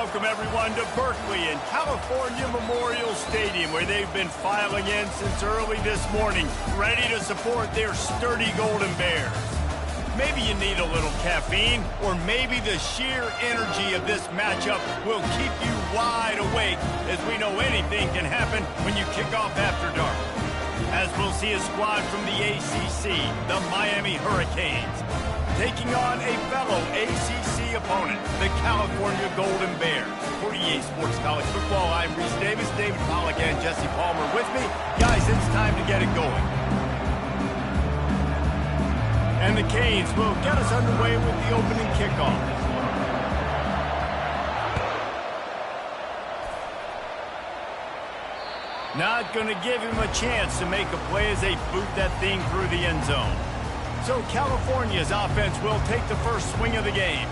welcome everyone to Berkeley and California Memorial Stadium, where they've been filing in since early this morning, ready to support their sturdy Golden Bears. Maybe you need a little caffeine, or maybe the sheer energy of this matchup will keep you wide awake, as we know anything can happen when you kick off after dark. As we'll see a squad from the ACC, the Miami Hurricanes, taking on a fellow ACC opponent, the California Golden Bears. For EA Sports College Football, I'm Reese Davis, David Pollack, and Jesse Palmer with me. Guys, it's time to get it going. And the Canes will get us underway with the opening kickoff. Not going to give him a chance to make a play as they boot that thing through the end zone. So California's offense will take the first swing of the game.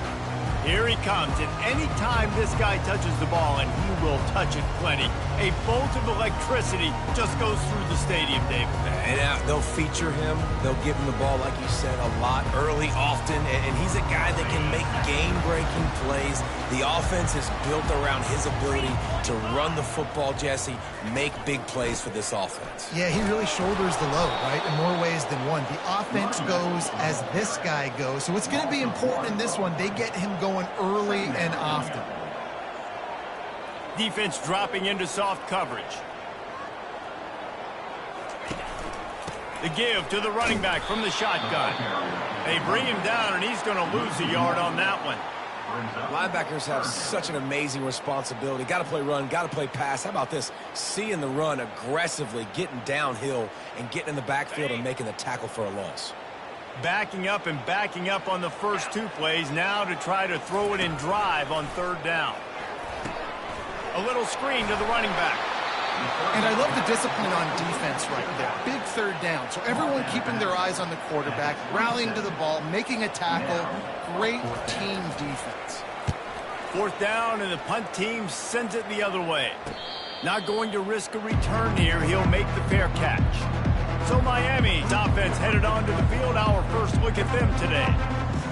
Here he comes, and any time this guy touches the ball, and he will touch it plenty, a bolt of electricity just goes through the stadium, David. And they'll feature him. They'll give him the ball, like you said, a lot, early, often, and he's a guy that can make game-breaking plays. The offense is built around his ability to run the football, Jesse, make big plays for this offense. Yeah, he really shoulders the load, right, in more ways than one. The offense goes as this guy goes, so it's going to be important in this one. They get him going early and often. Defense dropping into soft coverage. The give to the running back from the shotgun. They bring him down, and he's going to lose a yard on that one. Linebackers have such an amazing responsibility. Got to play run, got to play pass. How about this? Seeing the run aggressively, getting downhill, and getting in the backfield and making the tackle for a loss. Backing up and backing up on the first two plays, now to try to throw it in drive on third down. A little screen to the running back. And I love the discipline on defense right there. Big third down. So everyone keeping their eyes on the quarterback, rallying to the ball, making a tackle. Great team defense. Fourth down, and the punt team sends it the other way. Not going to risk a return here. He'll make the fair catch. So Miami's offense headed onto the field. Our first look at them today.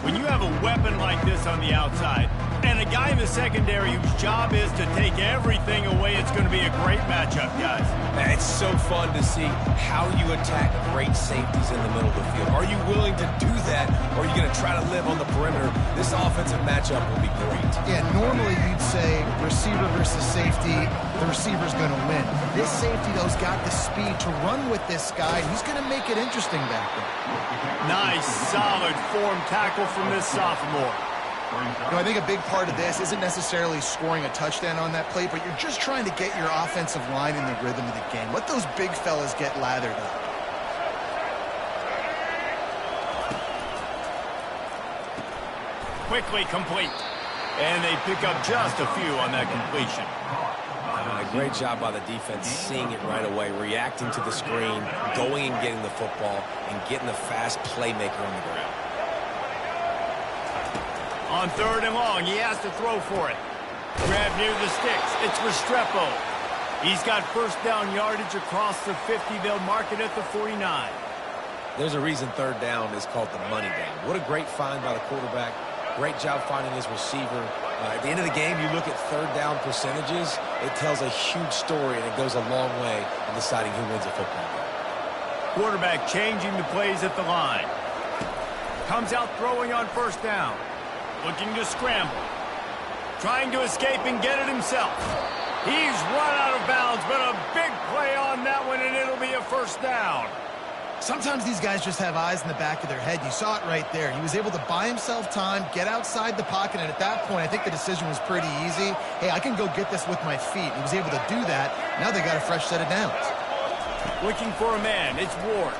When you have a weapon like this on the outside, and a guy in the secondary whose job is to take everything away, it's going to be a great matchup, guys. It's so fun to see how you attack great safeties in the middle of the field. Are you willing to do that, or are you going to try to live on the perimeter? This offensive matchup will be great. Yeah, normally you'd say receiver versus safety, the receiver's going to win. This safety, though, has got the speed to run with this guy. He's going to make it interesting back there. Nice, solid form tackle from this sophomore. You know, I think a big part of this isn't necessarily scoring a touchdown on that play, but you're just trying to get your offensive line in the rhythm of the game. Let those big fellas get lathered up. Quickly complete. And they pick up just a few on that completion. Great job by the defense, seeing it right away, reacting to the screen, going and getting the football, and getting the fast playmaker on the ground. On third and long, he has to throw for it. Grab near the sticks. It's Restrepo. He's got first down yardage across the 50. They'll mark it at the 49. There's a reason third down is called the money down. What a great find by the quarterback. Great job finding his receiver. At the end of the game, you look at third down percentages. It tells a huge story, and it goes a long way in deciding who wins a football game. Quarterback changing the plays at the line. Comes out throwing on first down. Looking to scramble. Trying to escape and get it himself. He's run out of bounds, but a big play on that one, and it'll be a first down. Sometimes these guys just have eyes in the back of their head. You saw it right there. He was able to buy himself time, get outside the pocket, and at that point, I think the decision was pretty easy. Hey, I can go get this with my feet. He was able to do that. Now they got a fresh set of downs. Looking for a man. It's Ward.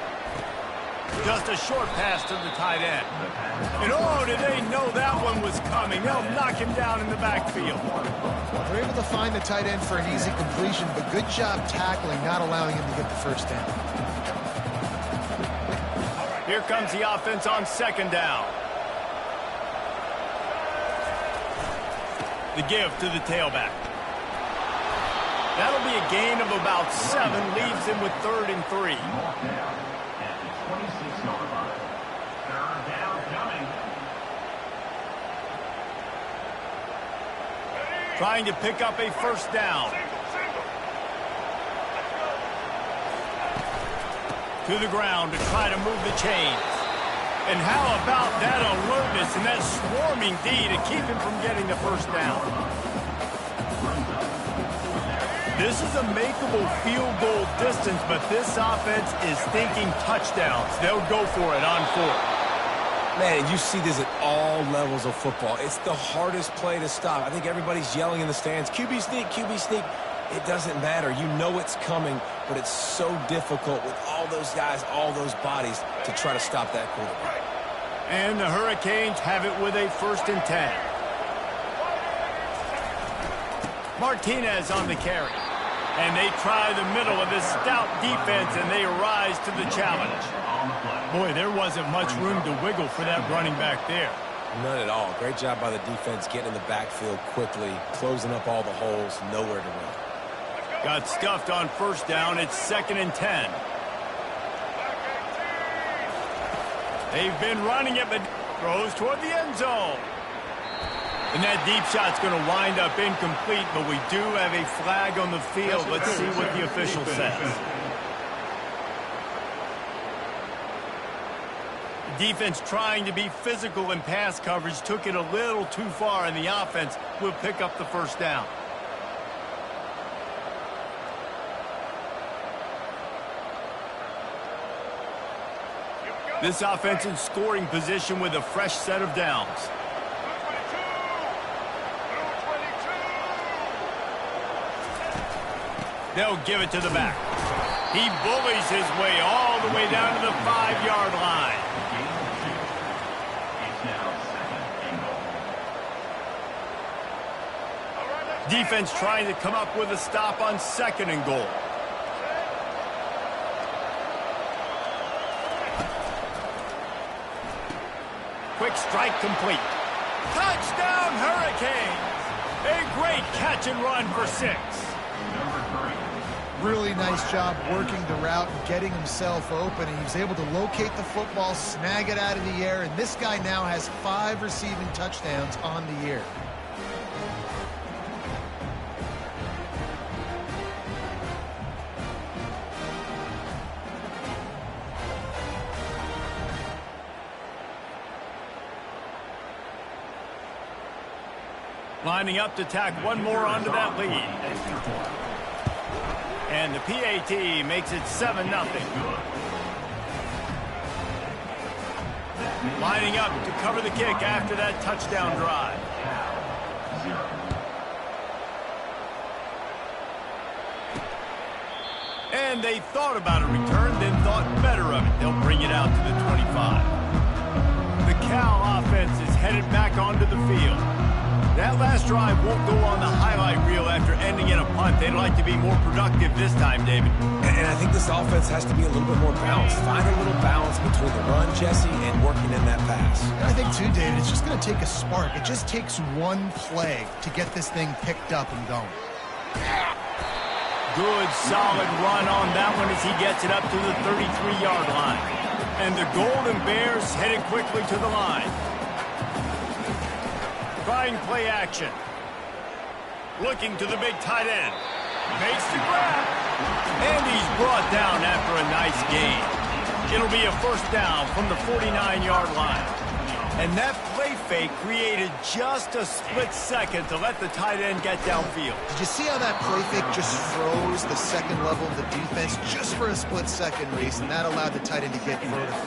Just a short pass to the tight end. And oh, did they know that one was coming? They'll knock him down in the backfield. They're able to find the tight end for an easy completion, but good job tackling, not allowing him to get the first down. Here comes the offense on second down. The give to the tailback. That'll be a gain of about 7, leaves him with 3rd and 3. Trying to pick up a first down. To the ground to try to move the chains. And how about that alertness and that swarming D to keep him from getting the first down? This is a makeable field goal distance, but this offense is thinking touchdowns. They'll go for it on fourth. Man, you see this at all levels of football. It's the hardest play to stop. I think everybody's yelling in the stands, QB sneak, QB sneak. It doesn't matter. You know it's coming, but it's so difficult with all those guys, all those bodies to try to stop that quarterback. And the Hurricanes have it with a 1st and 10. Martinez on the carry. And they try the middle of this stout defense, and they rise to the challenge. Boy, there wasn't much room to wiggle for that running back there. None at all. Great job by the defense getting in the backfield quickly, closing up all the holes, nowhere to run. Got stuffed on 1st down. It's 2nd and 10. They've been running it, but throws toward the end zone. And that deep shot's going to wind up incomplete, but we do have a flag on the field. Let's see what the official says. Defense trying to be physical in pass coverage took it a little too far, and the offense will pick up the first down. This offense in scoring position with a fresh set of downs. They'll give it to the back. He bullies his way all the way down to the 5-yard line. Defense trying to come up with a stop on 2nd and goal. Quick strike complete. Touchdown Hurricanes! A great catch and run for 6. Really nice job working the route and getting himself open. And he was able to locate the football, snag it out of the air, and this guy now has 5 receiving touchdowns on the year. Lining up to tack one more onto that lead. And the PAT makes it 7-0. Lining up to cover the kick after that touchdown drive. And they thought about a return, then thought better of it. They'll bring it out to the 25. The Cal offense is headed back onto the field. That last drive won't go on the highlight reel after ending in a punt. They'd like to be more productive this time, David. And I think this offense has to be a little bit more balanced. Find a little balance between the run, Jesse, and working in that pass. And I think, too, David, it's just going to take a spark. It just takes one play to get this thing picked up and going. Good, solid run on that one as he gets it up to the 33-yard line. And the Golden Bears headed quickly to the line. Trying play action. Looking to the big tight end. Makes the grab. And he's brought down after a nice gain. It'll be a first down from the 49-yard line. And that play fake created just a split second to let the tight end get downfield. Did you see how that play fake just froze the second level of the defense just for a split second, Reese, and that allowed the tight end to get vertical?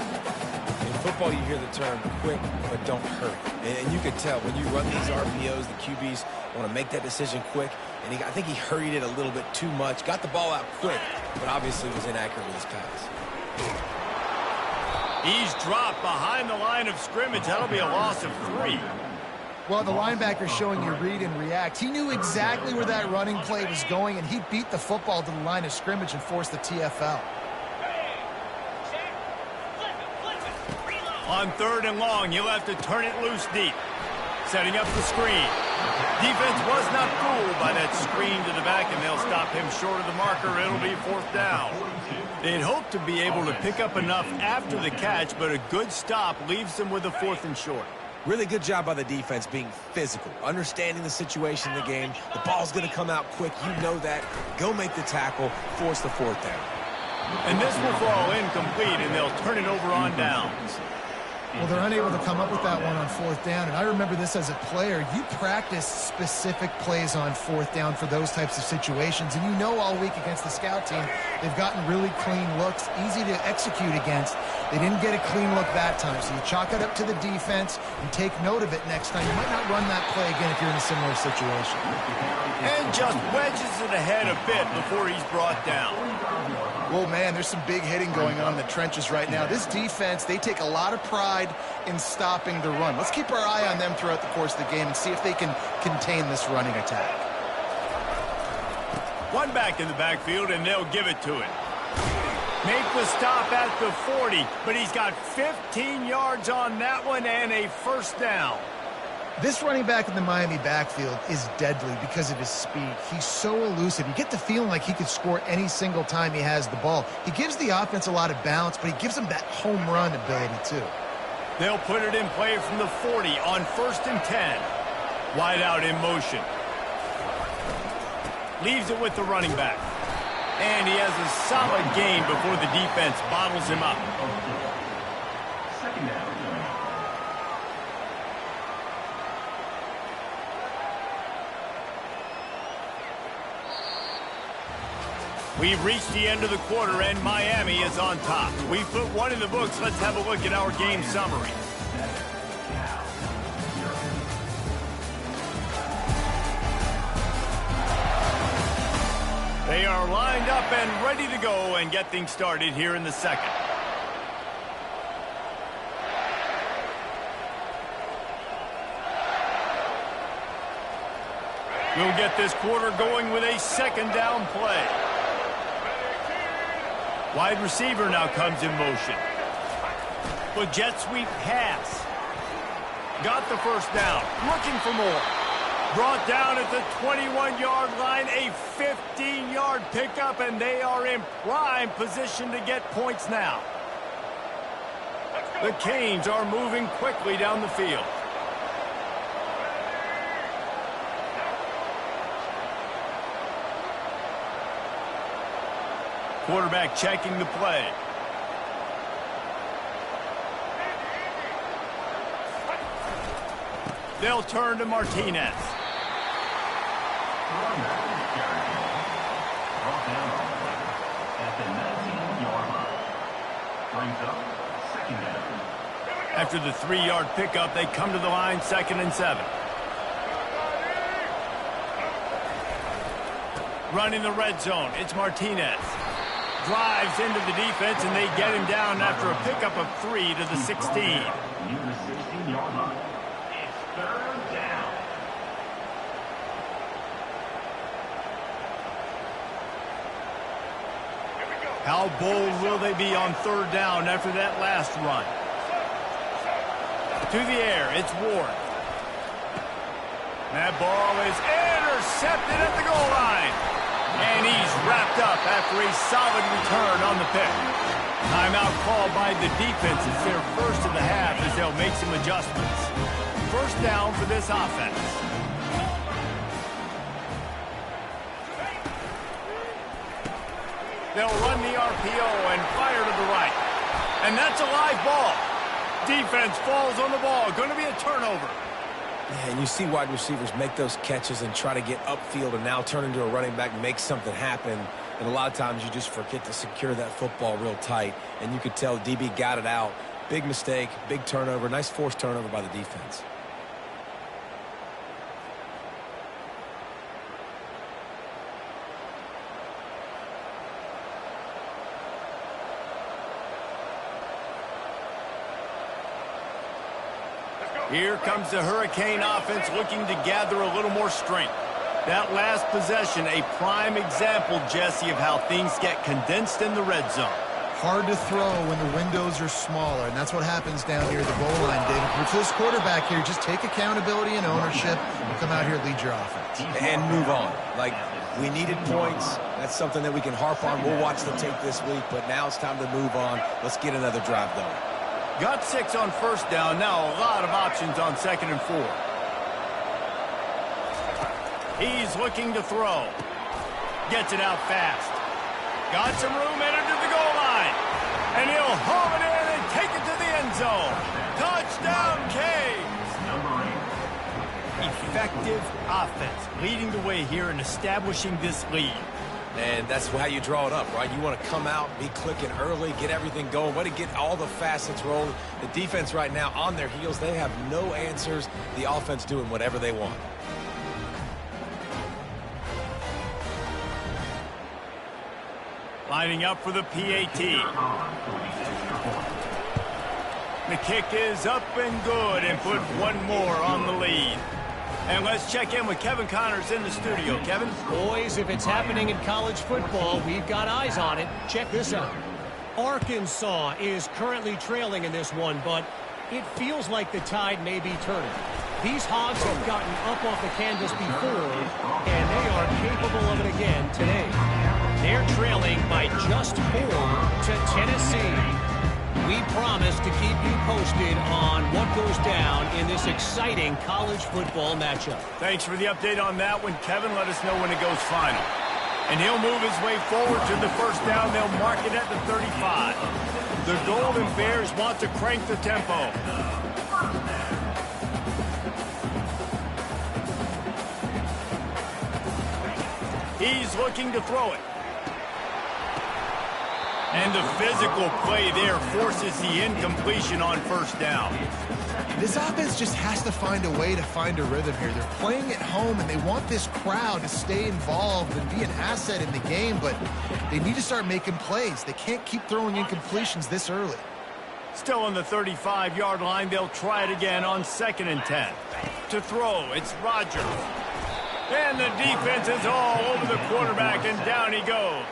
In football, you hear the term quick, but don't hurry. And you can tell when you run these RPOs, the QBs want to make that decision quick. And I think he hurried it a little bit too much. Got the ball out quick, but obviously was inaccurate with his pass. He's dropped behind the line of scrimmage. That'll be a loss of 3. Well, the linebacker's showing you read and react. He knew exactly where that running play was going, and he beat the football to the line of scrimmage and forced the TFL. On 3rd and long, he'll have to turn it loose deep. Setting up the screen. Defense was not fooled by that screen to the back, and they'll stop him short of the marker. It'll be 4th down. They'd hoped to be able to pick up enough after the catch, but a good stop leaves them with a 4th and short. Really good job by the defense being physical, understanding the situation in the game. The ball's going to come out quick. You know that. Go make the tackle, force the fourth down. And this will fall incomplete, and they'll turn it over on downs. Well, they're unable to come up with that one on fourth down, and I remember this as a player. You practice specific plays on fourth down for those types of situations, and you know all week against the scout team, they've gotten really clean looks, easy to execute against. They didn't get a clean look that time, so you chalk it up to the defense and take note of it next time. You might not run that play again if you're in a similar situation. And just wedges it ahead a bit before he's brought down. Well, man, there's some big hitting going on in the trenches right now. This defense, they take a lot of pride in stopping the run. Let's keep our eye on them throughout the course of the game and see if they can contain this running attack. One back in the backfield, and they'll give it to him. Make the stop at the 40, but he's got 15 yards on that one and a first down. This running back in the Miami backfield is deadly because of his speed. He's so elusive. You get the feeling like he could score any single time he has the ball. He gives the offense a lot of balance, but he gives them that home run ability too. They'll put it in play from the 40 on 1st and 10. Wide out in motion. Leaves it with the running back. And he has a solid gain before the defense bottles him up. Second down. We've reached the end of the quarter, and Miami is on top. We've put one in the books. Let's have a look at our game summary. They are lined up and ready to go and get things started here in the second. We'll get this quarter going with a second down play. Wide receiver now comes in motion. With jet sweep pass. Got the first down. Looking for more. Brought down at the 21-yard line. A 15-yard pickup, and they are in prime position to get points now. The Canes are moving quickly down the field. Quarterback checking the play. They'll turn to Martinez. After the 3-yard pickup, they come to the line, 2nd and 7. Running the red zone, it's Martinez. Drives into the defense, and they get him down after a pickup of 3 to the 16. Near the 16-yard line. It's 3rd down. How bold will they be on 3rd down after that last run? To the air, it's Ward. That ball is intercepted at the goal line. And he's wrapped up after a solid return on the pick. Timeout called by the defense. It's their first of the half as they'll make some adjustments. First down for this offense. They'll run the RPO and fire to the right. And that's a live ball. Defense falls on the ball. Going to be a turnover. Yeah, and you see wide receivers make those catches and try to get upfield and now turn into a running back and make something happen. And a lot of times you just forget to secure that football real tight. And you could tell DB got it out. Big mistake, big turnover, nice forced turnover by the defense. Here comes the Hurricane offense looking to gather a little more strength. That last possession, a prime example, Jesse, of how things get condensed in the red zone. Hard to throw when the windows are smaller, and that's what happens down here at the goal line, David. But for this quarterback here, just take accountability and ownership and come out here and lead your offense. And move on. Like, we needed points. That's something that we can harp on. We'll watch the tape this week, but now it's time to move on. Let's get another drive going. Got 6 on first down. Now a lot of options on 2nd and 4. He's looking to throw. Gets it out fast. Got some room headed to the goal line. And he'll haul it in and take it to the end zone. Touchdown, Canes. Effective offense leading the way here and establishing this lead. And that's how you draw it up, right? You want to come out, be clicking early, get everything going, want to get all the facets rolling. The defense right now on their heels, they have no answers. The offense doing whatever they want. Lining up for the PAT. The kick is up and good and put one more on the lead. And let's check in with Kevin Connors in the studio. Kevin? Boys, if it's happening in college football, we've got eyes on it. Check this out. Arkansas is currently trailing in this one, but it feels like the tide may be turning. These Hogs have gotten up off the canvas before, and they are capable of it again today. They're trailing by just 4 to Tennessee. We promise to keep you posted on what goes down in this exciting college football matchup. Thanks for the update on that one, Kevin. Let us know when it goes final. And he'll move his way forward to the first down. They'll mark it at the 35. The Golden Bears want to crank the tempo. He's looking to throw it. And the physical play there forces the incompletion on first down. This offense just has to find a way to find a rhythm here. They're playing at home, and they want this crowd to stay involved and be an asset in the game, but they need to start making plays. They can't keep throwing incompletions this early. Still on the 35-yard line, they'll try it again on 2nd and 10. To throw, it's Rodgers. And the defense is all over the quarterback, and down he goes.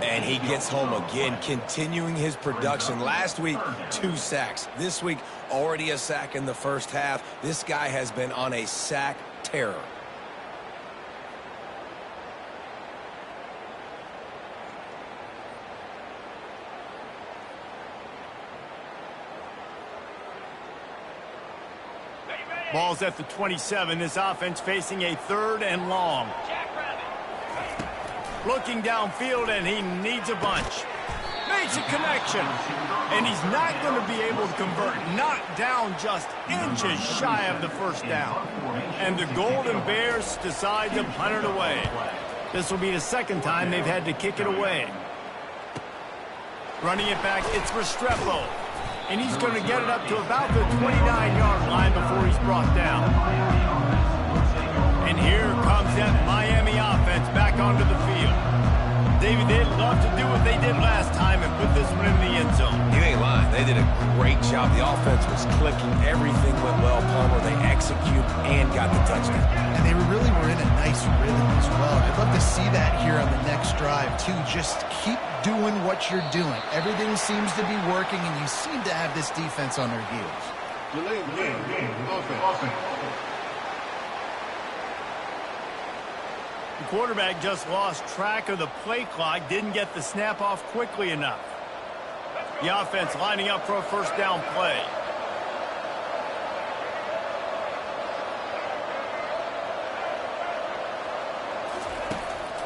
And he gets home again, continuing his production. Last week, 2 sacks. This week, already a sack in the first half. This guy has been on a sack terror. Ball's at the 27. This offense facing a 3rd and long. Looking downfield, and he needs a bunch. Makes a connection. And he's not going to be able to convert. Knocked down just inches shy of the first down. And the Golden Bears decide to punt it away. This will be the 2nd time they've had to kick it away. Running it back, it's Restrepo. And he's going to get it up to about the 29-yard line before he's brought down. And here comes that Miami offense back onto the field. David, they'd love to do what they did last time and put this one in the end zone. You ain't lying. They did a great job. The offense was clicking. Everything went well, Palmer. They executed and got the touchdown. And they really were in a nice rhythm as well. I'd love to see that here on the next drive, too. Just keep doing what you're doing. Everything seems to be working, and you seem to have this defense on their heels. The quarterback just lost track of the play clock, didn't get the snap off quickly enough. The offense lining up for a first down play.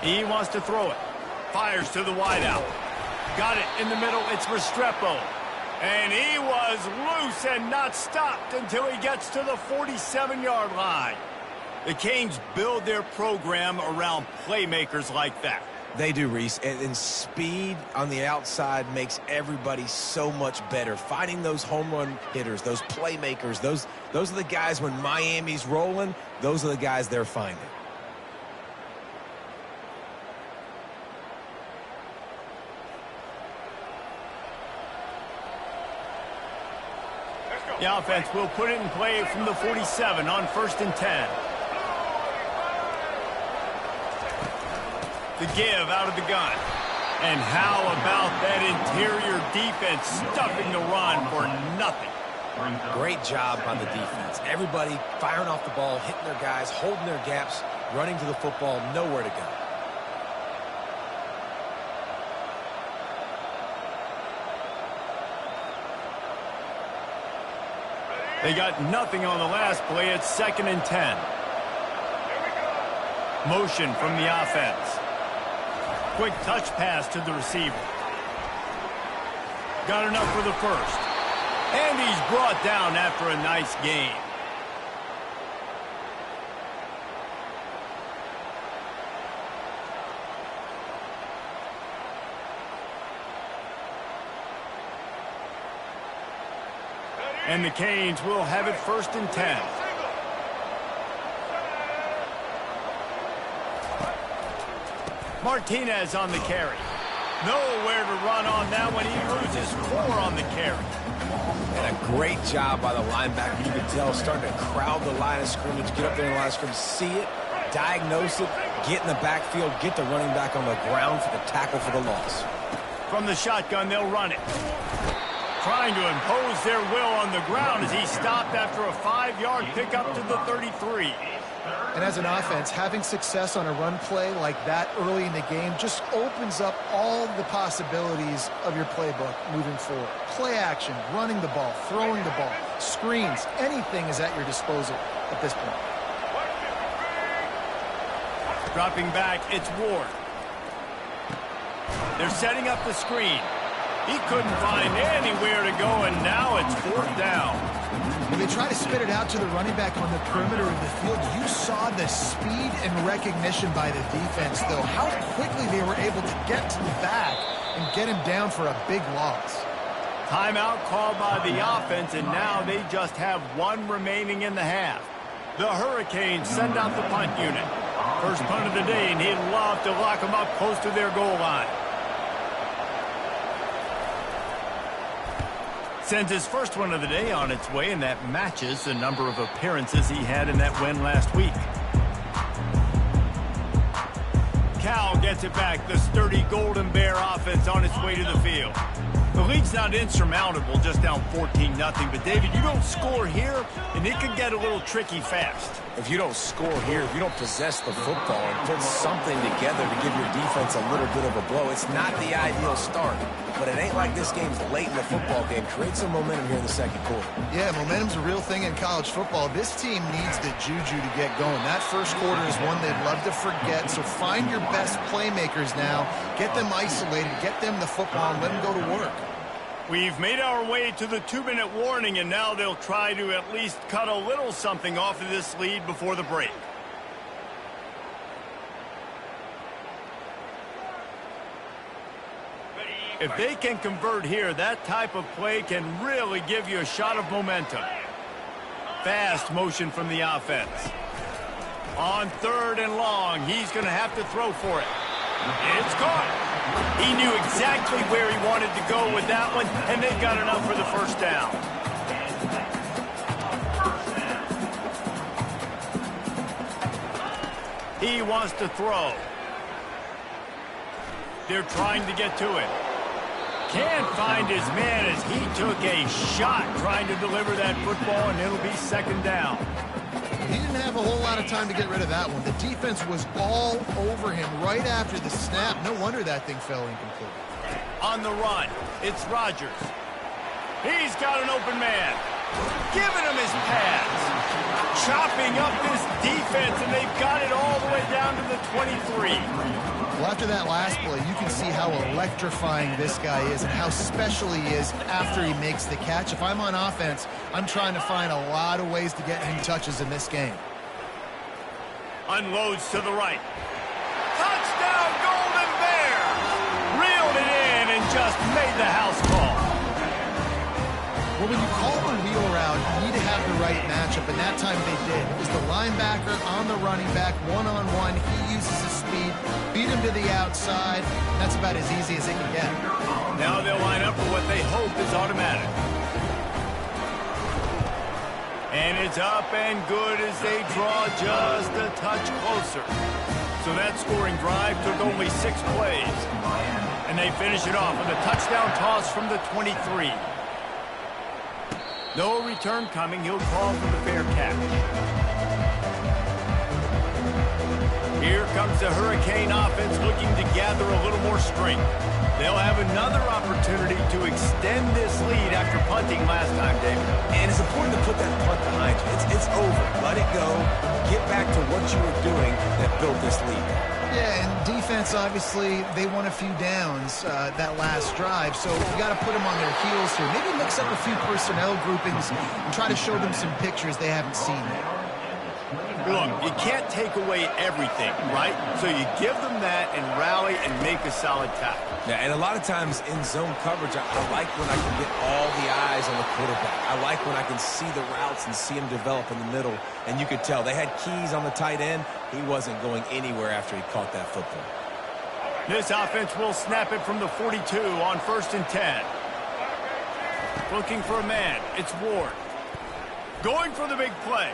He wants to throw it. Fires to the wideout. Got it in the middle. It's Restrepo. And he was loose and not stopped until he gets to the 47-yard line. The Canes build their program around playmakers like that. They do, Reese. And speed on the outside makes everybody so much better. Finding those home run hitters, those playmakers, those are the guys when Miami's rolling, those are the guys they're finding. The offense will put it in play from the 47 on 1st and 10. The give out of the gun. And how about that interior defense stuffing the run for nothing? Great job on the defense. Everybody firing off the ball, hitting their guys, holding their gaps, running to the football, nowhere to go. They got nothing on the last play. It's 2nd and 10. Motion from the offense. Quick touch pass to the receiver. Got enough for the first. And he's brought down after a nice gain. And the Canes will have it 1st and 10. Martinez on the carry. Nowhere to run on that one. He loses 4 on the carry. And a great job by the linebacker. You can tell starting to crowd the line of scrimmage, get up there in the line of scrimmage, see it, diagnose it, get in the backfield, get the running back on the ground for the tackle for the loss. From the shotgun, they'll run it. Trying to impose their will on the ground as he stopped after a 5-yard pickup to the 33. And as an offense, having success on a run play like that early in the game just opens up all the possibilities of your playbook moving forward. Play action, running the ball, throwing the ball, screens, anything is at your disposal at this point. Dropping back, it's Ward. They're setting up the screen. He couldn't find anywhere to go, and now it's 4th down. When they try to spit it out to the running back on the perimeter of the field, you saw the speed and recognition by the defense, though. How quickly they were able to get to the back and get him down for a big loss. Timeout called by the offense, and now they just have 1 remaining in the half. The Hurricanes send out the punt unit. First punt of the day, and he'd love to lock them up close to their goal line. Sends his first one of the day on its way, and that matches the number of appearances he had in that win last week. Cal gets it back. The sturdy Golden Bear offense on its way to the field. The lead's not insurmountable, just down 14-0. But, David, you don't score here, and it could get a little tricky fast. If you don't score here, if you don't possess the football and put something together to give your defense a little bit of a blow, it's not the ideal start. But it ain't like this game's late in the football game. Create some momentum here in the 2nd quarter. Yeah, momentum's a real thing in college football. This team needs the juju to get going. That first quarter is one they'd love to forget, so find your best playmakers now. Get them isolated, get them the football, and let them go to work. We've made our way to the 2-minute warning, and now they'll try to at least cut a little something off of this lead before the break. If they can convert here, that type of play can really give you a shot of momentum. Fast motion from the offense. On 3rd and long, he's going to have to throw for it. It's caught. He knew exactly where he wanted to go with that one, and they got enough for the first down. He wants to throw. They're trying to get to it. Can't find his man as he took a shot trying to deliver that football, and it'll be 2nd down. He didn't have a whole lot of time to get rid of that one. The defense was all over him right after the snap. No wonder that thing fell incomplete. On the run, it's Rodgers. He's got an open man. Giving him his pads. Chopping up this defense, and they've got it all the way down to the 23. Well, after that last play, you can see how electrifying this guy is and how special he is after he makes the catch. If I'm on offense, I'm trying to find a lot of ways to get him touches in this game. Unloads to the right. Touchdown, Golden Bears! Reeled it in and just made the house call. Well, when you call the wheel route, you need to have the right matchup, and that time they did. It was the linebacker on the running back, one-on-one. He uses his speed, beat him to the outside. That's about as easy as it can get. Now they'll line up for what they hope is automatic. And it's up and good as they draw just a touch closer. So that scoring drive took only 6 plays. And they finish it off with a touchdown toss from the 23. No return coming. He'll call for the fair catch. Here comes the Hurricane offense looking to gather a little more strength. They'll have another opportunity to extend this lead after after punting last time, David. And it's important to put that punt behind you. It's over. Let it go. Get back to what you were doing that built this lead. Yeah, and defense, obviously, they won a few downs that last drive, so you got to put them on their heels here. Maybe mix up a few personnel groupings and try to show them some pictures they haven't seen yet. Look, you can't take away everything, right? So you give them that and rally and make a solid tackle. Yeah, and a lot of times in zone coverage, I like when I can get all the eyes on the quarterback. I like when I can see the routes and see him develop in the middle. And you could tell they had keys on the tight end. He wasn't going anywhere after he caught that football. This offense will snap it from the 42 on 1st and 10. Looking for a man. It's Ward. Going for the big play.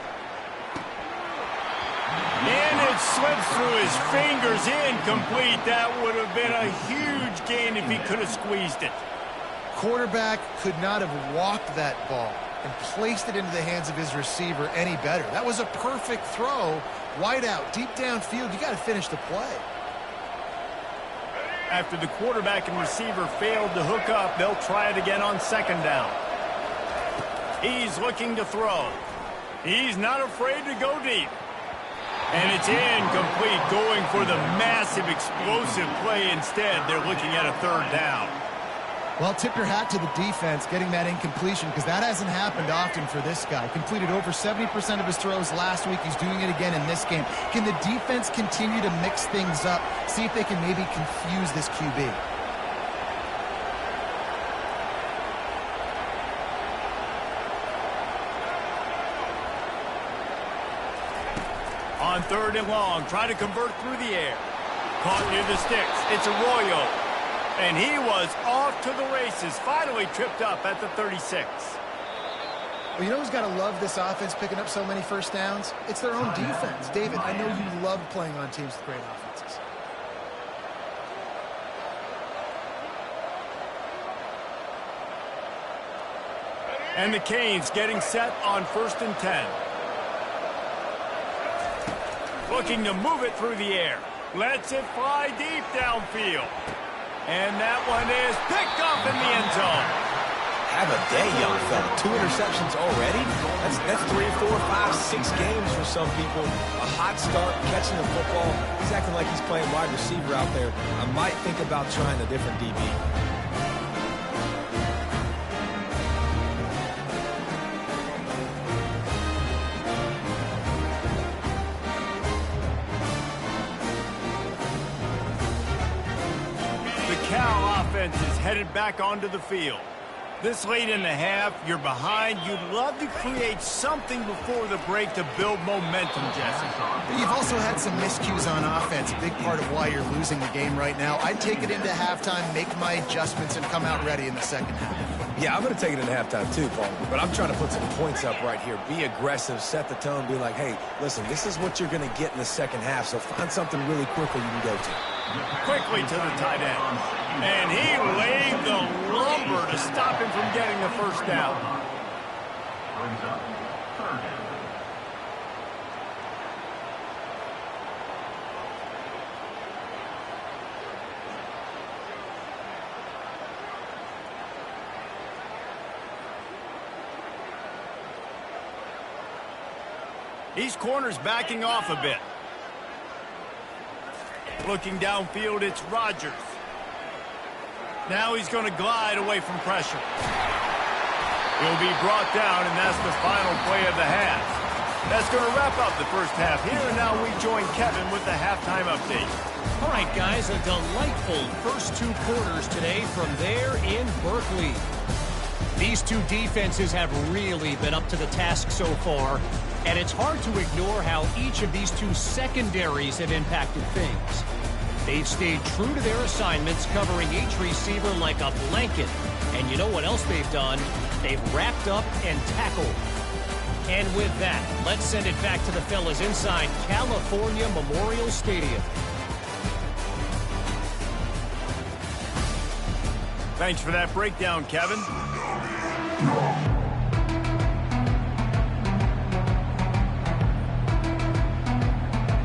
And it slips through his fingers, incomplete. That would have been a huge gain if he could have squeezed it. Quarterback could not have walked that ball and placed it into the hands of his receiver any better. That was a perfect throw. Wide out, deep downfield. You got to finish the play. After the quarterback and receiver failed to hook up, they'll try it again on 2nd down. He's looking to throw. He's not afraid to go deep. And it's incomplete, going for the massive explosive play instead. They're looking at a 3rd down. Well, tip your hat to the defense getting that incompletion, because that hasn't happened often for this guy. Completed over 70% of his throws last week. He's doing it again in this game. Can the defense continue to mix things up, see if they can maybe confuse this QB? On 3rd and long, trying to convert through the air. Caught near the sticks. It's Arroyo. And he was off to the races. Finally tripped up at the 36. Well, you know who's got to love this offense picking up so many first downs? It's their own defense. David, I know you love playing on teams with great offenses. And the Canes getting set on 1st and 10. Looking to move it through the air. Lets it fly deep downfield. And that one is picked off in the end zone. Have a day, young fella. 2 interceptions already? That's 3, 4, 5, 6 games for some people. A hot start, catching the football. He's acting like he's playing wide receiver out there. I might think about trying a different DB. Offense is headed back onto the field. This late in the half, you're behind. You'd love to create something before the break to build momentum, Jesse. You've also had some miscues on offense, a big part of why you're losing the game right now. I'd take it into halftime, make my adjustments, and come out ready in the 2nd half. Yeah, I'm going to take it into halftime too, Paul. But I'm trying to put some points up right here. Be aggressive, set the tone, be like, hey, listen, this is what you're going to get in the 2nd half, so find something really quickly you can go to. Quickly to the tight end. And he laid the lumber to stop him from getting the 1st down. Brings up 3rd down. These corners backing off a bit. Looking downfield, it's Rodgers. Now he's going to glide away from pressure. He'll be brought down, and that's the final play of the half. That's going to wrap up the 1st half here, and now we join Kevin with the halftime update. All right, guys, a delightful first 2 quarters today from there in Berkeley. These 2 defenses have really been up to the task so far, and it's hard to ignore how each of these 2 secondaries have impacted things. They've stayed true to their assignments, covering each receiver like a blanket. And you know what else they've done? They've wrapped up and tackled. And with that, let's send it back to the fellas inside California Memorial Stadium. Thanks for that breakdown, Kevin.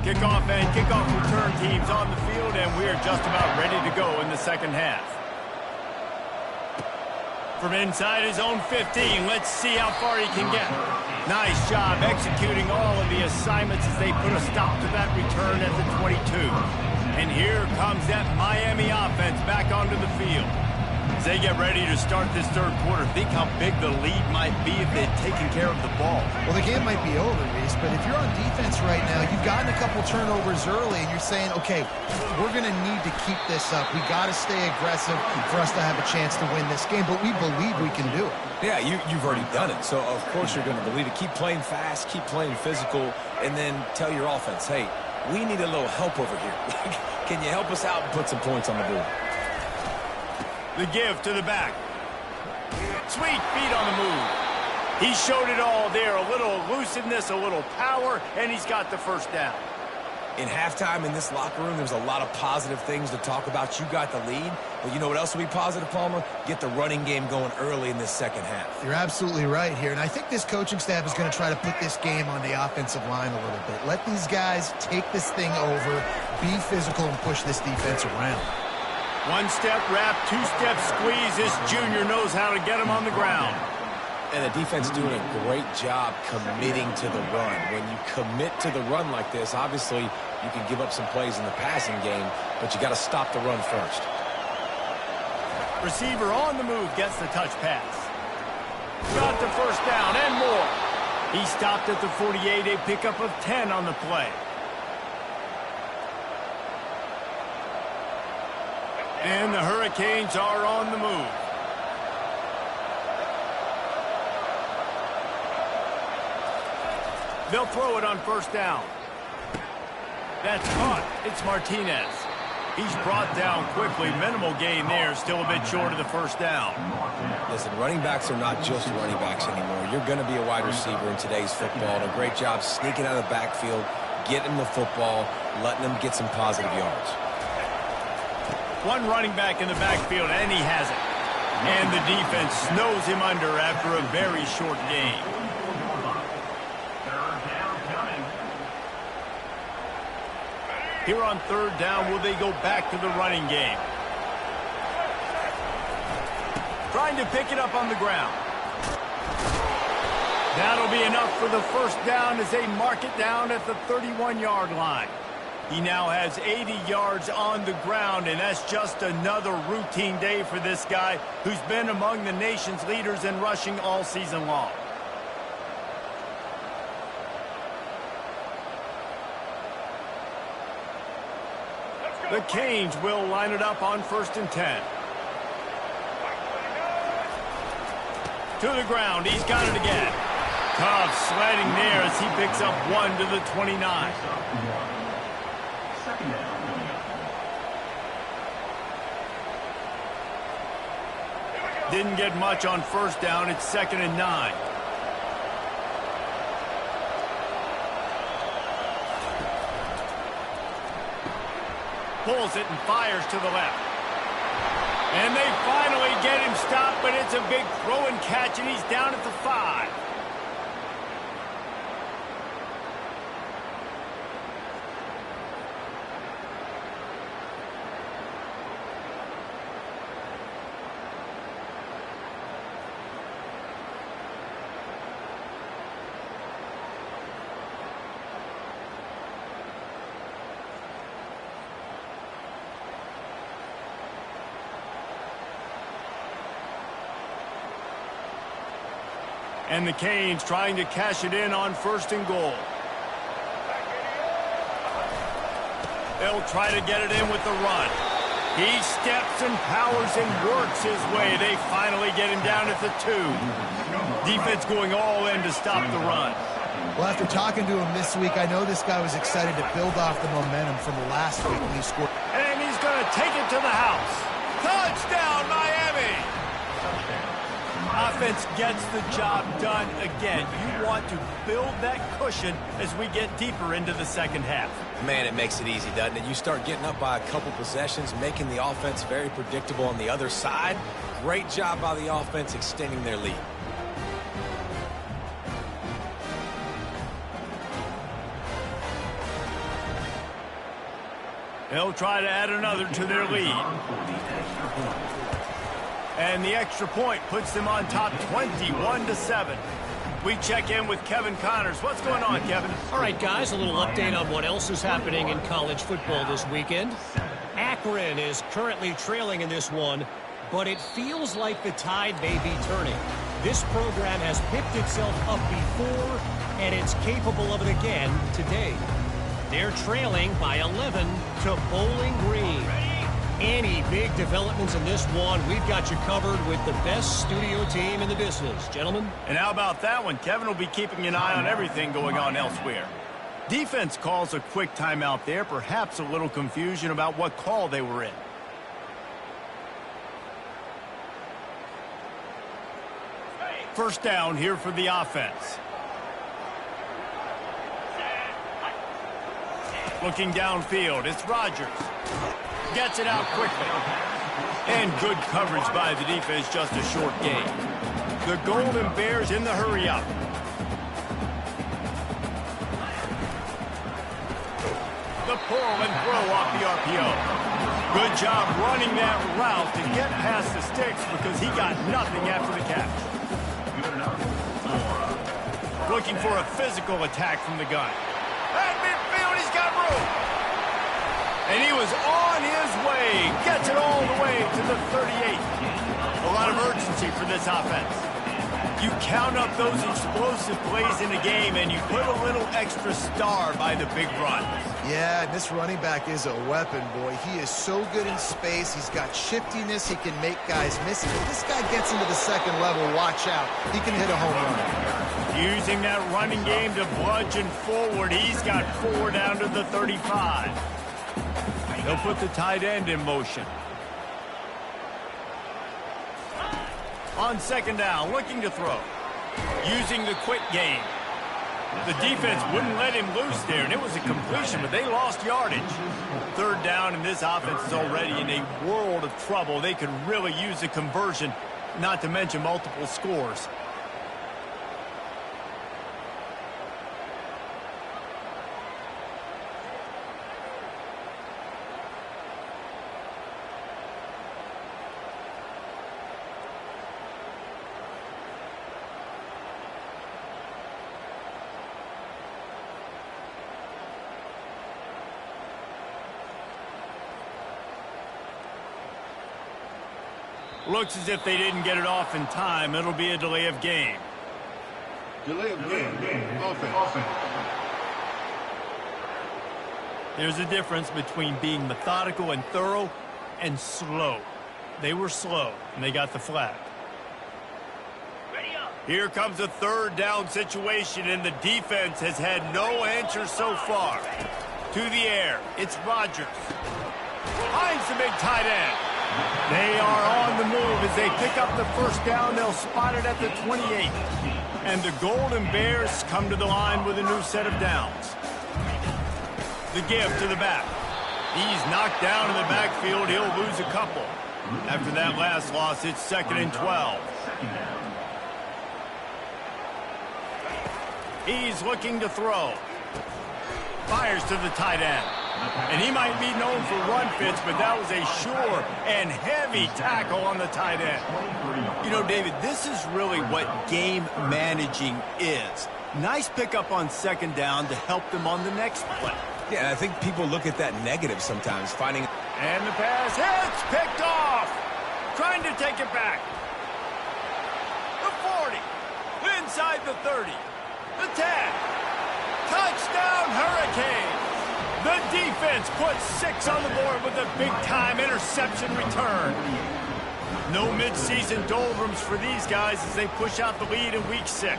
Kickoff and kickoff return teams on the field, and we're just about ready to go in the 2nd half. From inside his own 15, let's see how far he can get. Nice job executing all of the assignments as they put a stop to that return at the 22. And here comes that Miami offense back onto the field. As they get ready to start this third quarter, think how big the lead might be if they'd taken care of the ball. Well, the game might be over, Reese, but if you're on defense right now, you've gotten a couple turnovers early, and you're saying, okay, we're going to need to keep this up. We got to stay aggressive for us to have a chance to win this game, but we believe we can do it. Yeah, you've already done it, so of course you're going to believe it. Keep playing fast, keep playing physical, and then tell your offense, hey, we need a little help over here. Can you help us out and put some points on the board? The give to the back. Sweet feet on the move. He showed it all there. A little elusiveness, a little power, and he's got the first down. In halftime in this locker room, there's a lot of positive things to talk about. You got the lead. But you know what else will be positive, Palmer? Get the running game going early in this second half. You're absolutely right here. And I think this coaching staff is going to try to put this game on the offensive line a little bit. Let these guys take this thing over, be physical, and push this defense around. One-step wrap, two-step squeeze. This junior knows how to get him on the ground. And the defense doing a great job committing to the run. When you commit to the run like this, obviously you can give up some plays in the passing game, but you got to stop the run first. Receiver on the move gets the touch pass. Got the first down and more. He stopped at the 48, a pickup of 10 on the play. And the Hurricanes are on the move. They'll throw it on first down. That's caught. It's Martinez. He's brought down quickly. Minimal gain there. Still a bit short of the first down. Listen, running backs are not just running backs anymore. You're going to be a wide receiver in today's football. And a great job sneaking out of the backfield, getting the football, letting them get some positive yards. One running back in the backfield, and he has it. And the defense snows him under after a very short game. Here on third down, will they go back to the running game? Trying to pick it up on the ground. That'll be enough for the first down as they mark it down at the 31-yard line. He now has 80 yards on the ground, and that's just another routine day for this guy who's been among the nation's leaders in rushing all season long. The Canes will line it up on 1st and 10. To the ground, he's got it again. Tough sledding there as he picks up 1 to the 29. Didn't get much on first down. It's 2nd and 9. Pulls it and fires to the left. And they finally get him stopped, but it's a big throw and catch, and he's down at the 5. And the Canes trying to cash it in on 1st and goal. They'll try to get it in with the run. He steps and powers and works his way. They finally get him down at the 2. Defense going all in to stop the run. Well, after talking to him this week, I know this guy was excited to build off the momentum from last week when he scored. And he's going to take it to the house. Touchdown, Miami! Offense gets the job done again. You want to build that cushion as we get deeper into the second half. Man, it makes it easy, doesn't it? You start getting up by a couple possessions, making the offense very predictable on the other side. Great job by the offense extending their lead. They'll try to add another to their lead. And the extra point puts them on top 21-7. We check in with Kevin Connors. What's going on, Kevin? All right, guys, a little update on what else is happening in college football this weekend. Akron is currently trailing in this one, but it feels like the tide may be turning. This program has picked itself up before, and it's capable of it again today. They're trailing by 11 to Bowling Green. Any big developments in this one, we've got you covered with the best studio team in the business. Gentlemen? And how about that one? Kevin will be keeping an eye on everything going on elsewhere. Defense calls a quick timeout there, perhaps a little confusion about what call they were in. First down here for the offense. Looking downfield, it's Rodgers. Gets it out quickly. And good coverage by the defense, just a short gain. The Golden Bears in the hurry-up. The pull and throw off the RPO. Good job running that route to get past the sticks because he got nothing after the catch. Looking for a physical attack from the gun. At midfield, he's got room. And he was on his way. Gets it all the way to the 38. A lot of urgency for this offense. You count up those explosive plays in the game, and you put a little extra star by the big run. Yeah, and this running back is a weapon, boy. He is so good in space. He's got shiftiness. He can make guys miss it. If this guy gets into the second level, watch out. He can hit a home run. Using that running game to bludgeon forward. He's got 4 down to the 35. He'll put the tight end in motion. On second down, looking to throw. Using the quick game. The defense wouldn't let him loose there, and it was a completion, but they lost yardage. Third down, and this offense is already in a world of trouble. They could really use a conversion, not to mention multiple scores. Looks as if they didn't get it off in time. It'll be a delay of game. Delay of game. Offense. There's a difference between being methodical and thorough and slow. They were slow, and they got the flag. Here comes a third down situation, and the defense has had no answer so far. To the air, it's Rodgers. Finds the big tight end. They are on the move as they pick up the first down. They'll spot it at the 28. And the Golden Bears come to the line with a new set of downs. The give to the back. He's knocked down in the backfield. He'll lose a couple. After that last loss, it's 2nd and 12. He's looking to throw. Fires to the tight end. And he might be known for run fits, but that was a sure and heavy tackle on the tight end. You know, David, this is really what game managing is. Nice pickup on second down to help them on the next play. Yeah, I think people look at that negative sometimes, finding... And the pass hits, picked off. Trying to take it back. The 40. Inside the 30. The 10. Touchdown, Hurricanes. The defense puts 6 on the board with a big-time interception return. No mid-season doldrums for these guys as they push out the lead in Week 6.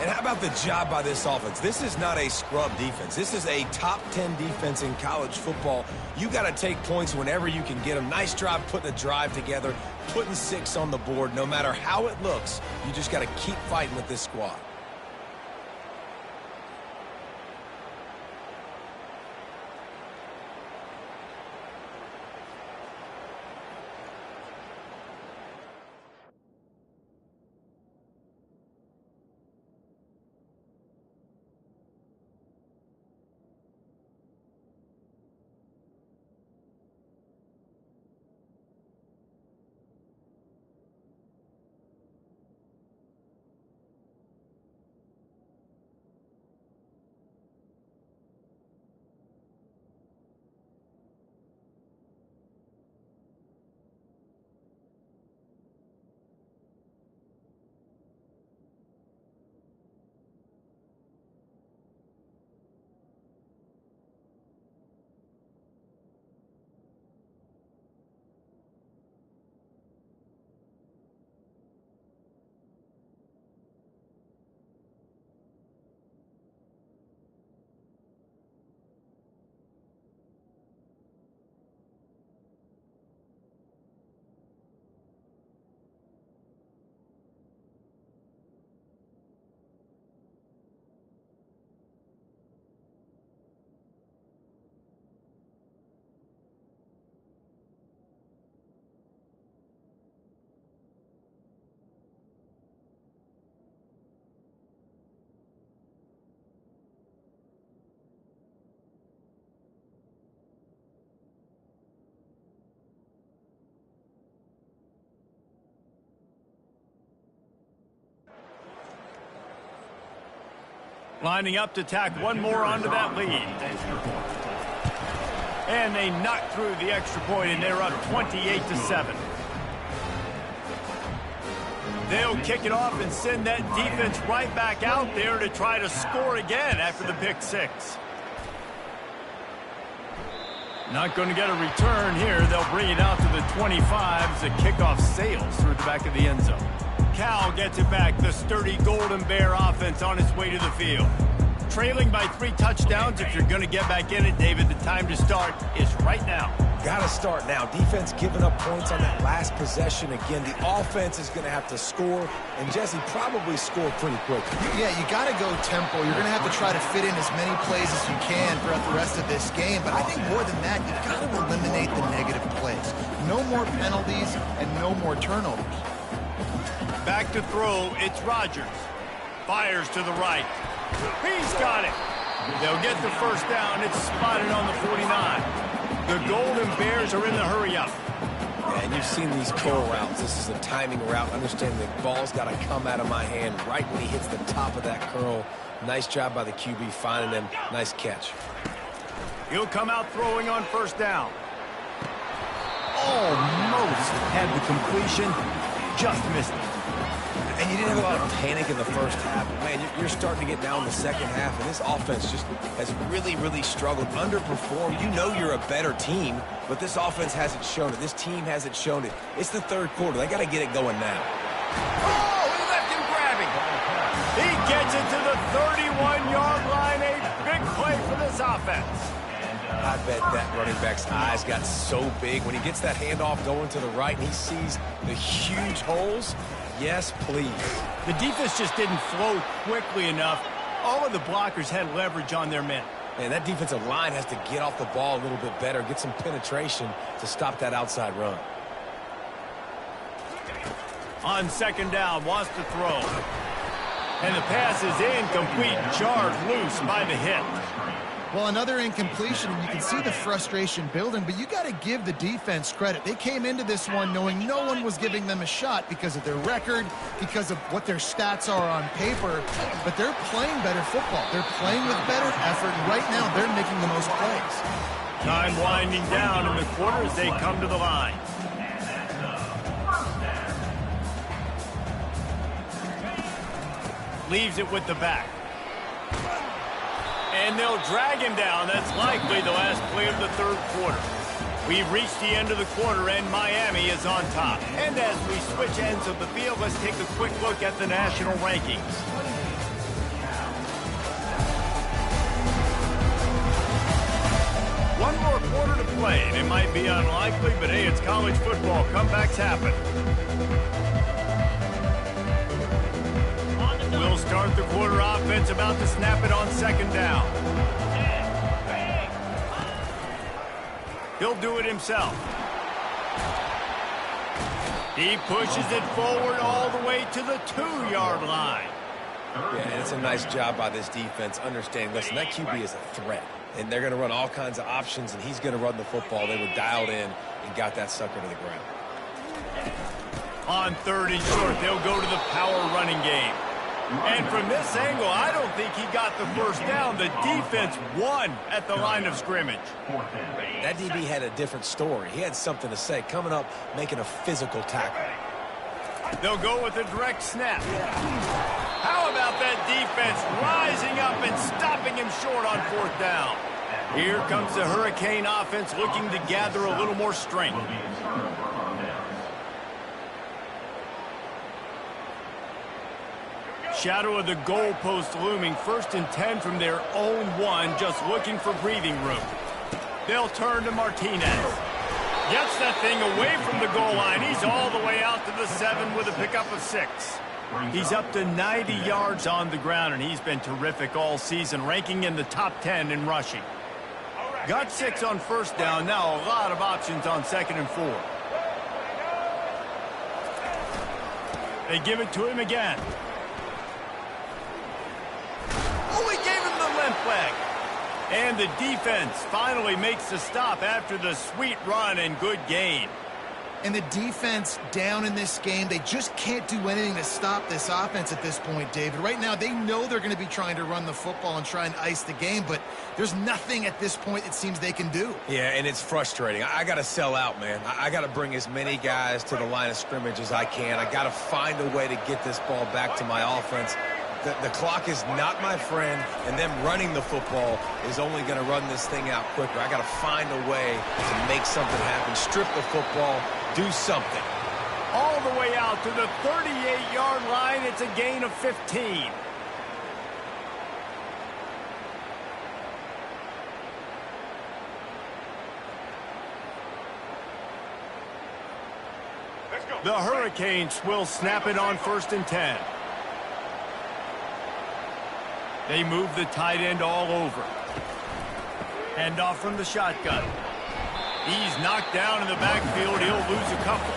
And how about the job by this offense? This is not a scrub defense. This is a top 10 defense in college football. You got to take points whenever you can get them. Nice job putting a drive together, putting 6 on the board. No matter how it looks, you just got to keep fighting with this squad. Lining up to tack one more onto that lead. And they knock through the extra point, and they're up 28-7. They'll kick it off and send that defense right back out there to try to score again after the pick six. Not going to get a return here. They'll bring it out to the 25 as the kickoff sails through the back of the end zone. Cal gets it back. The sturdy Golden Bear offense on its way to the field. Trailing by 3 touchdowns. If you're going to get back in it, David, the time to start is right now. Got to start now. Defense giving up points on that last possession. Again, the offense is going to have to score, and Jesse probably score pretty quick. Yeah, you got to go tempo. You're going to have to try to fit in as many plays as you can throughout the rest of this game. But I think more than that, you've got to eliminate the negative plays. No more penalties and no more turnovers. Back to throw, it's Rodgers. Fires to the right. He's got it. They'll get the first down. It's spotted on the 49. The Golden Bears are in the hurry-up. Yeah, and you've seen these curl routes. This is a timing route. Understanding the ball's got to come out of my hand right when he hits the top of that curl. Nice job by the QB finding them. Nice catch. He'll come out throwing on first down. Almost had the completion. Just missed it. And you didn't have a lot of panic in the first half. But man, you're starting to get down in the second half, and this offense just has really, really struggled, underperformed. You know you're a better team, but this offense hasn't shown it. This team hasn't shown it. It's the third quarter. They got to get it going now. Oh, he left him grabbing. He gets it to the 31-yard line. A big play for this offense. I bet that running back's eyes got so big when he gets that handoff going to the right and he sees the huge holes. Yes, please. The defense just didn't flow quickly enough. All of the blockers had leverage on their men. Man, that defensive line has to get off the ball a little bit better, get some penetration to stop that outside run. On second down, wants to throw. And the pass is incomplete, jarred loose by the hit. Well, another incompletion, and you can see the frustration building, but you got to give the defense credit. They came into this one knowing no one was giving them a shot because of their record, because of what their stats are on paper, but they're playing better football. They're playing with better effort, and right now they're making the most plays. Time winding down in the quarter as they come to the line. Leaves it with the back. And they'll drag him down. That's likely the last play of the third quarter. We've reached the end of the quarter, and Miami is on top. And as we switch ends of the field, let's take a quick look at the national rankings. One more quarter to play, and it might be unlikely, but hey, it's college football. Comebacks happen. We'll start the quarter offense, about to snap it on second down. He'll do it himself. He pushes it forward all the way to the 2-yard line. Yeah, and it's a nice job by this defense understanding, listen, that QB is a threat. And they're going to run all kinds of options, and he's going to run the football. They were dialed in and got that sucker to the ground. On third and short, they'll go to the power running game. And from this angle, I don't think he got the first down. The defense won at the line of scrimmage. That DB had a different story. He had something to say, coming up, making a physical tackle. They'll go with a direct snap. How about that defense rising up and stopping him short on fourth down? Here comes the Hurricane offense looking to gather a little more strength. Shadow of the goalpost looming, 1st and 10 from their own 1, just looking for breathing room. They'll turn to Martinez. Gets that thing away from the goal line. He's all the way out to the 7 with a pickup of 6. He's up to 90 yards on the ground, and he's been terrific all season, ranking in the top 10 in rushing. Got 6 on first down. Now a lot of options on 2nd and 4. They give it to him again. Oh, he gave him the limp leg. And the defense finally makes the stop after the sweet run and good gain. And the defense down in this game, they just can't do anything to stop this offense at this point, David. Right now, they know they're going to be trying to run the football and try and ice the game, but there's nothing at this point it seems they can do. Yeah, and it's frustrating. I got to sell out, man. I got to bring as many guys to the line of scrimmage as I can. I got to find a way to get this ball back to my offense. The clock is not my friend, and them running the football is only going to run this thing out quicker. I got to find a way to make something happen, strip the football, do something. All the way out to the 38-yard line. It's a gain of 15. The Hurricanes will snap it on 1st and 10. They move the tight end all over. Hand off from the shotgun. He's knocked down in the backfield. He'll lose a couple.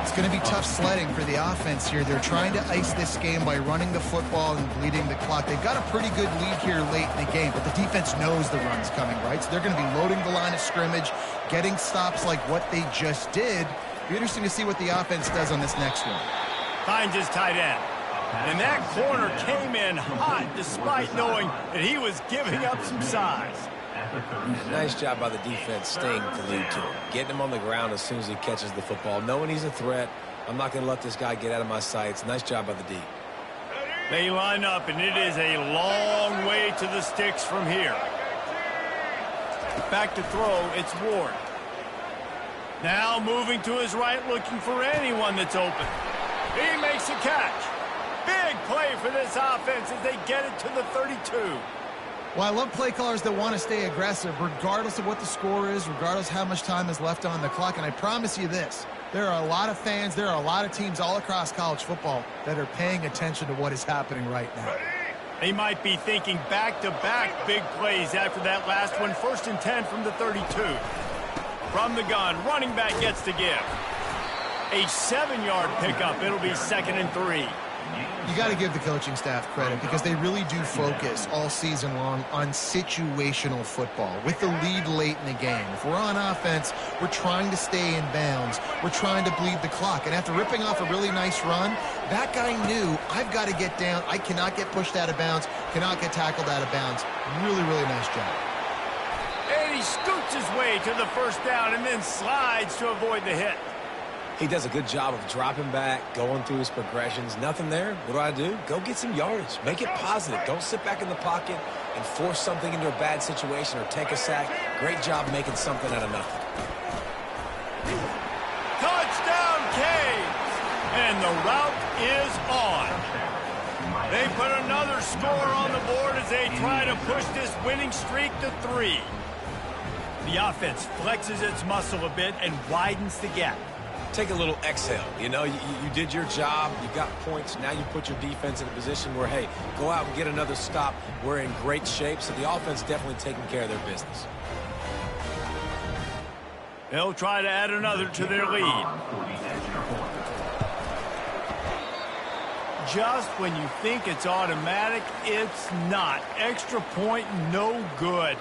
It's going to be tough sledding for the offense here. They're trying to ice this game by running the football and bleeding the clock. They've got a pretty good lead here late in the game, but the defense knows the run's coming, right? So they're going to be loading the line of scrimmage, getting stops like what they just did. Be interesting to see what the offense does on this next one. Finds his tight end. And that corner came in hot despite knowing that he was giving up some size. Nice job by the defense staying to lead to him. Getting him on the ground as soon as he catches the football. Knowing he's a threat, I'm not going to let this guy get out of my sights. Nice job by the D. They line up, and it is a long way to the sticks from here. Back to throw, it's Ward. Now moving to his right, looking for anyone that's open. He makes a catch. Big play for this offense as they get it to the 32. Well, I love play callers that want to stay aggressive regardless of what the score is, regardless how much time is left on the clock. And I promise you this, there are a lot of fans, there are a lot of teams all across college football that are paying attention to what is happening right now. They might be thinking back-to-back big plays after that last one. 1st and 10 from the 32. From the gun, running back gets to give. A 7-yard pickup. It'll be 2nd and 3. You got to give the coaching staff credit because they really do focus all season long on situational football with the lead late in the game. If we're on offense, we're trying to stay in bounds. We're trying to bleed the clock. And after ripping off a really nice run, that guy knew, I've got to get down. I cannot get pushed out of bounds, cannot get tackled out of bounds. Really, really nice job. And he scoots his way to the 1st down and then slides to avoid the hit. He does a good job of dropping back, going through his progressions. Nothing there. What do? Go get some yardage. Make it positive. Don't sit back in the pocket and force something into a bad situation or take a sack. Great job making something out of nothing. Touchdown, Canes! And the route is on. They put another score on the board as they try to push this winning streak to 3. The offense flexes its muscle a bit and widens the gap. Take a little exhale. You know, you did your job. You got points. Now you put your defense in a position where, hey, go out and get another stop. We're in great shape, so the offense definitely taking care of their business. They'll try to add another to their lead. Just when you think it's automatic, it's not. Extra point, no good.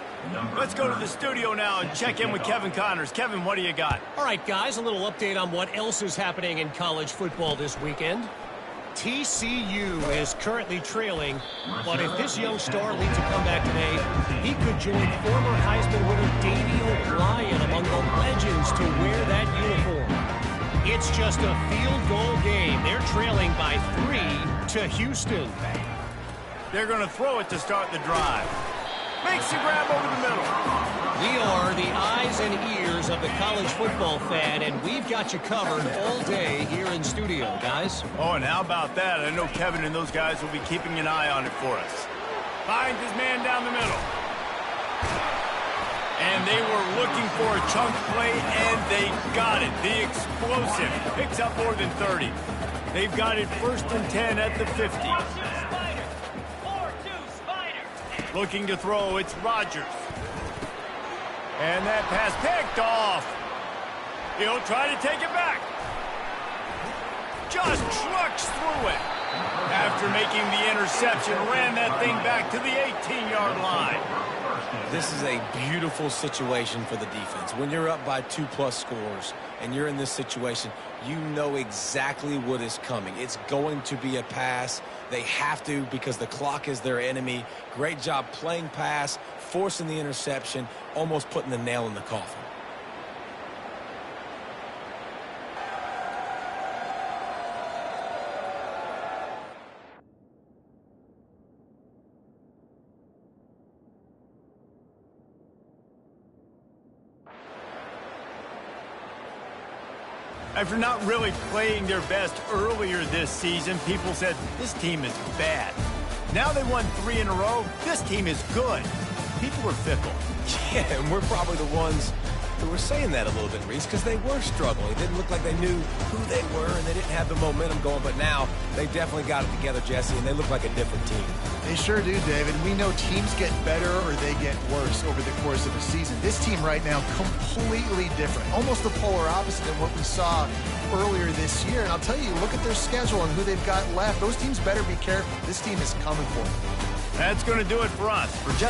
Let's go to the studio now and check in with Kevin Connors. Kevin, what do you got? All right, guys, a little update on what else is happening in college football this weekend. TCU is currently trailing, but if this young star leads a comeback today, he could join former Heisman winner Davey O'Brien among the legends to wear that uniform. It's just a field goal game. They're trailing by 3 to Houston. They're going to throw it to start the drive. Makes the grab over the middle. We are the eyes and ears of the college football fan, and we've got you covered all day here in studio, guys. Oh, and how about that? I know Kevin and those guys will be keeping an eye on it for us. Finds his man down the middle. And they were looking for a chunk play, and they got it. The explosive picks up more than 30. They've got it 1st and 10 at the 50. Looking to throw, it's Rodgers. And that pass picked off. He'll try to take it back. Just trucks through it. After making taking the interception, ran that thing back to the 18-yard line. This is a beautiful situation for the defense. When you're up by 2+ scores and you're in this situation, you know exactly what is coming. It's going to be a pass. They have to because the clock is their enemy. Great job playing pass, forcing the interception, almost putting the nail in the coffin. After not really playing their best earlier this season, people said, this team is bad. Now they won 3 in a row. This team is good. People are fickle. Yeah, and we're probably the ones who were saying that a little bit, Reese, because they were struggling. It didn't look like they knew who they were, and they didn't have the momentum going. But now they definitely got it together, Jesse, and they look like a different team. They sure do, David. We know teams get better or they get worse over the course of a season. This team right now, completely different. Almost the polar opposite of what we saw earlier this year. And I'll tell you, look at their schedule and who they've got left. Those teams better be careful. This team is coming for them. That's going to do it for us. For Jesse